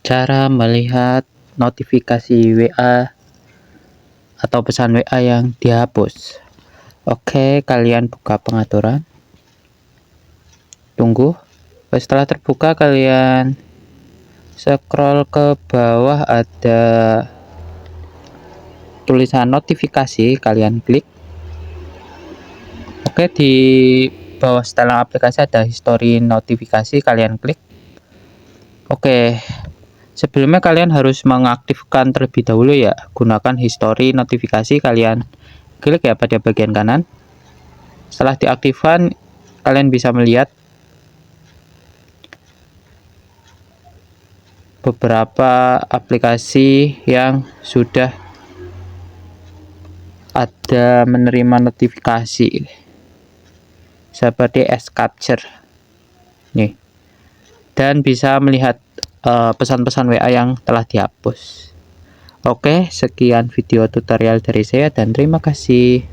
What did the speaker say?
Cara melihat notifikasi WA atau pesan WA yang dihapus. Oke, kalian buka pengaturan. Tunggu. Setelah terbuka, kalian scroll ke bawah, ada tulisan notifikasi, kalian klik. Oke, di bawah setelah aplikasi ada history notifikasi, kalian klik. Oke, sebelumnya kalian harus mengaktifkan terlebih dahulu ya. Gunakan history notifikasi, kalian klik ya pada bagian kanan. Setelah diaktifkan, kalian bisa melihat beberapa aplikasi yang sudah ada menerima notifikasi seperti S-Capture nih, dan bisa melihat pesan-pesan WA yang telah dihapus. Oke, sekian video tutorial dari saya dan terima kasih.